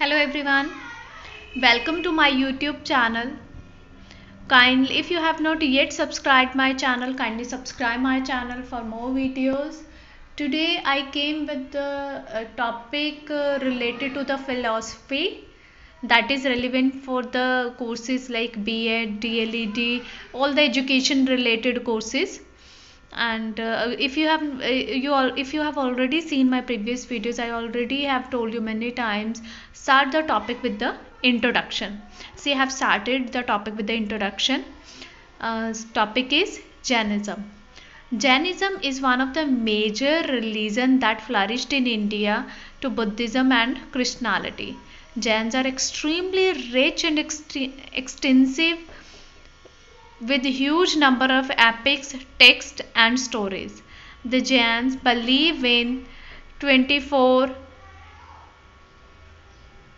Hello everyone, welcome to my YouTube channel. Kindly, if you have not yet subscribed my channel, kindly subscribe my channel for more videos. Today I came with the topic related to the philosophy that is relevant for the courses like B.Ed, DLED, all the education related courses. And if you have already seen my previous videos, I already have told you many times, start the topic with the introduction. See, I have started the topic with the introduction. Topic is Jainism. Jainism is one of the major religion that flourished in India to Buddhism and Christianity. Jains are extremely rich and extensive with huge number of epics, texts and stories. The Jains believe in 24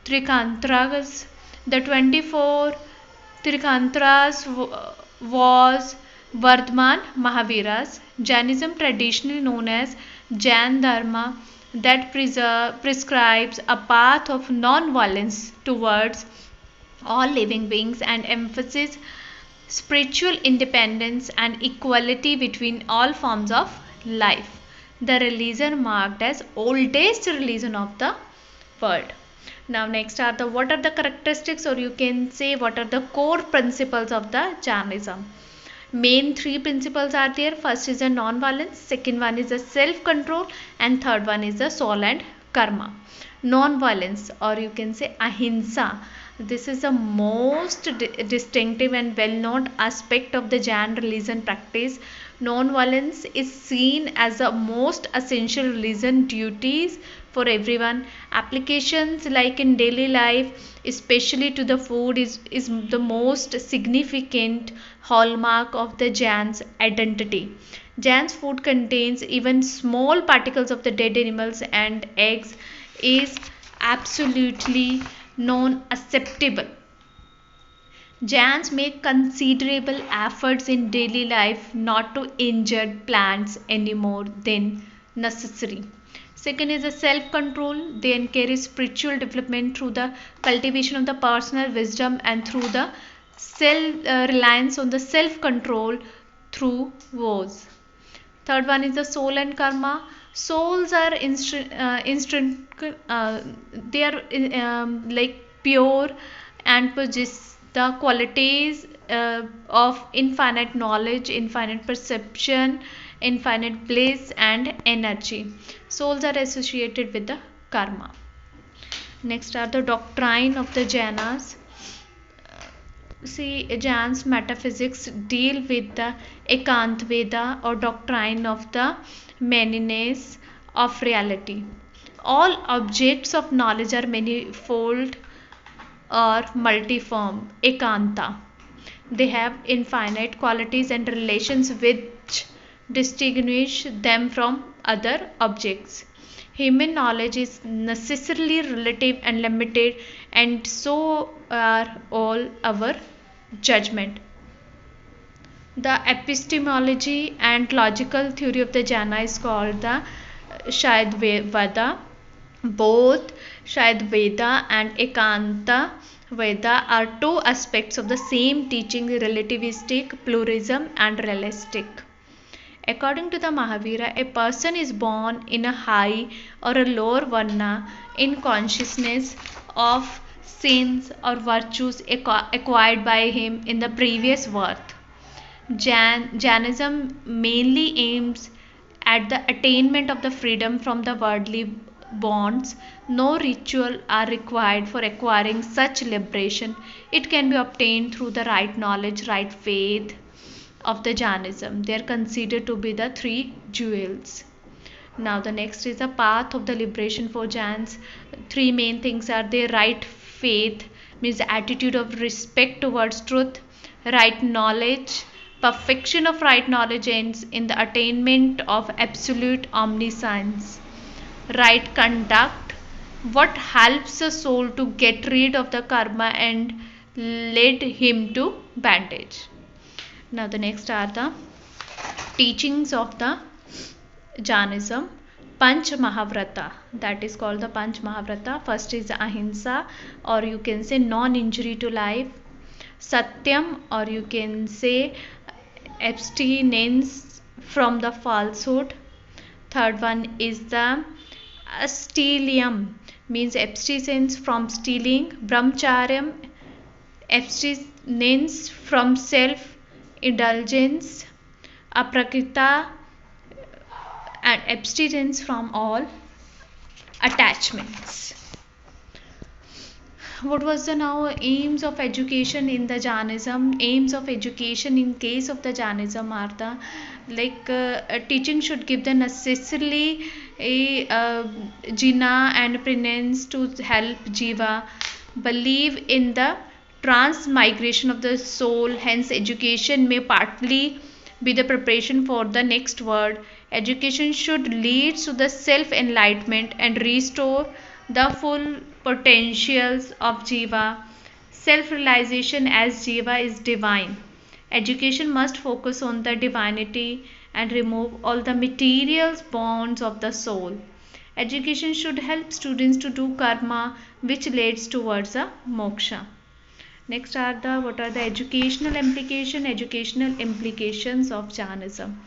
Trikantras. The 24 Trikantras was Vardhman Mahaviras. Jainism, traditionally known as Jain Dharma, that prescribes a path of non-violence towards all living beings and emphasizes spiritual independence and equality between all forms of life. The religion marked as oldest religion of the world. Now next are the what are the characteristics, or you can say what are the core principles of the Jainism. Main three principles are there. First is the non-violence, second one is the self-control, and third one is the soul and karma. Non-violence, or you can say ahimsa, this is the most distinctive and well-known aspect of the Jain religion practice. Non-violence is seen as the most essential religion duties for everyone. Applications like in daily life, especially to the food, is the most significant hallmark of the Jain's identity. Jain's food contains even small particles of the dead animals and eggs is absolutely non-acceptable. Jains make considerable efforts in daily life not to injure plants any more than necessary. Second is the self-control. They encourage spiritual development through the cultivation of the personal wisdom and through the reliance on the self-control through vows. Third one is the soul and karma. Souls are they are like pure and possess the qualities of infinite knowledge, infinite perception, infinite bliss and energy. Souls are associated with the karma. Next are the doctrine of the Jainas. See, Jain's metaphysics deal with the Ekant Veda, or doctrine of the manyness of reality. All objects of knowledge are manifold or multiform, Ekanta. They have infinite qualities and relations which distinguish them from other objects. Human knowledge is necessarily relative and limited, and so are all our judgment. The epistemology and logical theory of the Jaina is called the Shadveda. Both Shadveda and Ekanta Veda are two aspects of the same teaching, relativistic, pluralism and realistic. According to the Mahavira, a person is born in a high or a lower varna in consciousness of sins or virtues acquired by him in the previous birth. Jainism mainly aims at the attainment of the freedom from the worldly bonds. No ritual are required for acquiring such liberation. It can be obtained through the right knowledge, right faith of the Jainism. They are considered to be the three jewels. Now the next is the path of the liberation for Jains. Three main things are there. Right faith means the attitude of respect towards truth. Right knowledge, perfection of right knowledge ends in the attainment of absolute omniscience. Right conduct, what helps the soul to get rid of the karma and lead him to bondage. Now the next are the teachings of the Jainism. Panch Mahavrata, that is called the Panch Mahavrata. First is Ahimsa, or you can say non-injury to life. Satyam, or you can say abstinence from the falsehood. Third one is the Astelium, means abstinence from stealing. Brahmacharyam, abstinence from self indulgence. Aprakrita, and abstinence from all attachments. What was the now aims of education in the Jainism? Aims of education in case of the Jainism are the teaching should give the necessarily jina and penance to help jiva believe in the transmigration of the soul. Hence education may partly be the preparation for the next world. Education should lead to the self enlightenment and restore the full potentials of jiva. Self realization as jiva is divine. Education must focus on the divinity and remove all the material bonds of the soul. Education should help students to do karma which leads towards a moksha. Next are the what are the educational implications of Jainism.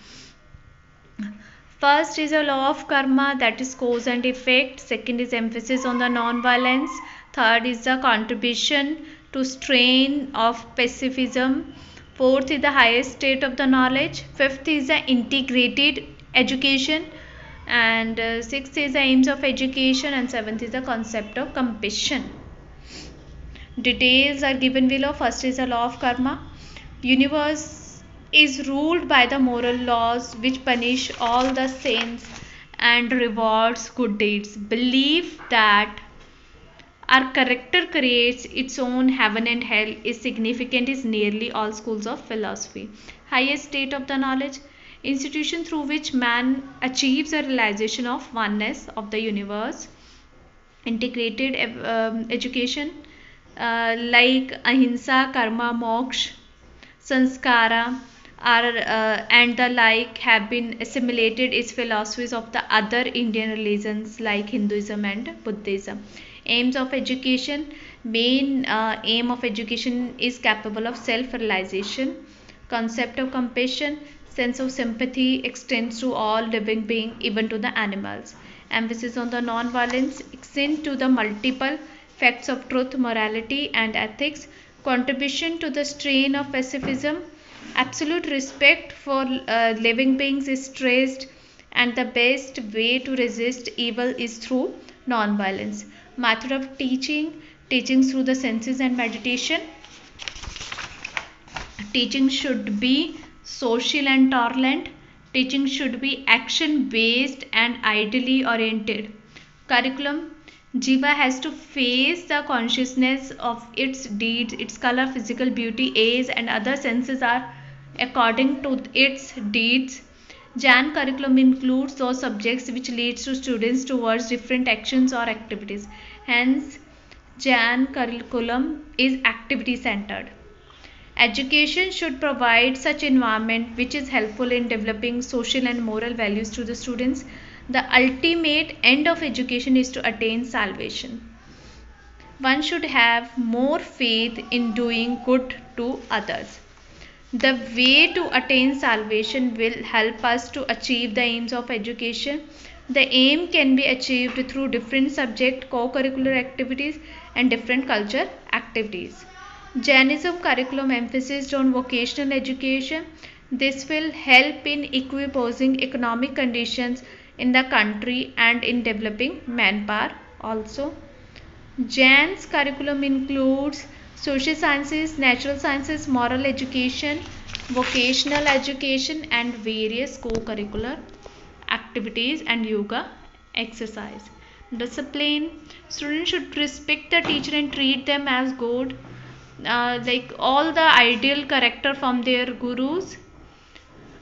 First is a law of karma, that is cause and effect. Second is emphasis on the non-violence. Third is the contribution to strain of pacifism. Fourth is the highest state of the knowledge. Fifth is the integrated education. And sixth is the aims of education. And seventh is the concept of compassion. Details are given below. First is the law of karma. Universe is ruled by the moral laws which punish all the sins and rewards good deeds. Belief that our character creates its own heaven and hell is significant in nearly all schools of philosophy. Highest state of the knowledge, institution through which man achieves a realization of oneness of the universe. Integrated education, like ahimsa, karma, moksha, sanskara and the like have been assimilated as philosophies of the other Indian religions like Hinduism and Buddhism. Aims of education, main aim of education is capable of self-realization. Concept of compassion, sense of sympathy extends to all living beings, even to the animals. Emphasis on the non-violence extends to the multiple facts of truth, morality and ethics. Contribution to the strain of pacifism. Absolute respect for living beings is stressed, and the best way to resist evil is through non-violence. Method of teaching, teaching through the senses and meditation. Teaching should be social and tolerant. Teaching should be action based and ideally oriented. Curriculum, jiva has to face the consciousness of its deeds. Its color, physical beauty, age and other senses are according to its deeds. Jain curriculum includes those subjects which leads to students towards different actions or activities. Hence, Jain curriculum is activity centered. Education should provide such environment which is helpful in developing social and moral values to the students. The ultimate end of education is to attain salvation. One should have more faith in doing good to others. The way to attain salvation will help us to achieve the aims of education. The aim can be achieved through different subject co-curricular activities and different culture activities. Jainism curriculum emphasized on vocational education. This will help in equiposing economic conditions in the country and in developing manpower also. Jain's curriculum includes social sciences, natural sciences, moral education, vocational education and various co-curricular activities and yoga exercise. Discipline, students should respect the teacher and treat them as good, like all the ideal character from their gurus.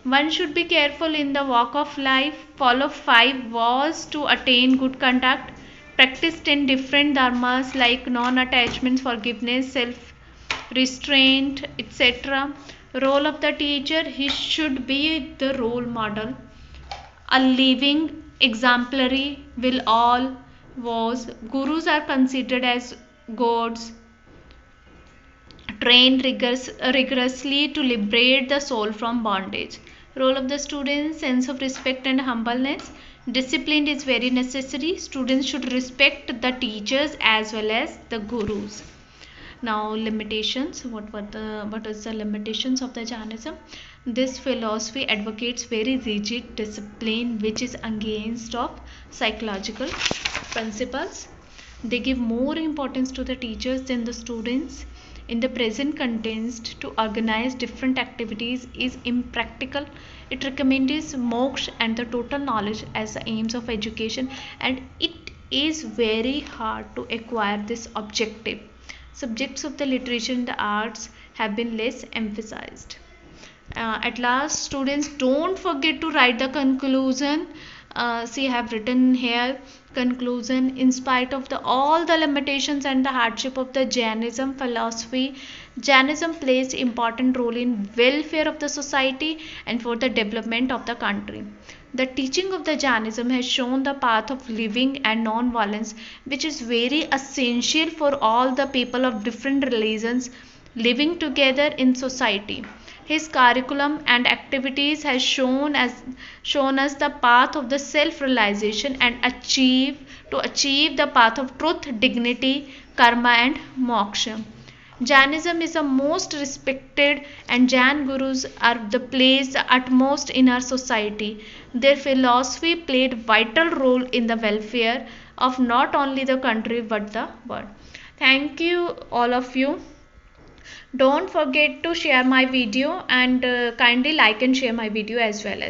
One should be careful in the walk of life, follow 5 vows to attain good conduct, practice 10 different dharmas like non-attachment, forgiveness, self-restraint, etc. Role of the teacher, he should be the role model, a living exemplary, will all, was. Gurus are considered as gods, trained rigorously to liberate the soul from bondage. Role of the students, sense of respect and humbleness. Discipline is very necessary. Students should respect the teachers as well as the gurus. Now limitations. What is the limitations of the Jainism? This philosophy advocates very rigid discipline which is against of psychological principles. They give more importance to the teachers than the students. In the present context, to organize different activities is impractical. It recommends moksha and the total knowledge as the aims of education, and it is very hard to acquire this objective. Subjects of the literature and the arts have been less emphasized. At last, students, don't forget to write the conclusion. See, I have written here conclusion. In spite of all the limitations and the hardship of the Jainism philosophy, Jainism plays important role in welfare of the society and for the development of the country. The teaching of the Jainism has shown the path of living and non-violence, which is very essential for all the people of different religions living together in society. His curriculum and activities has shown us the path of the self-realization and achieve the path of truth, dignity, karma and moksha. Jainism is the most respected and Jain gurus are the place the utmost in our society. Their philosophy played vital role in the welfare of not only the country but the world. Thank you all of you. Don't forget to share my video and kindly like and share my video as well as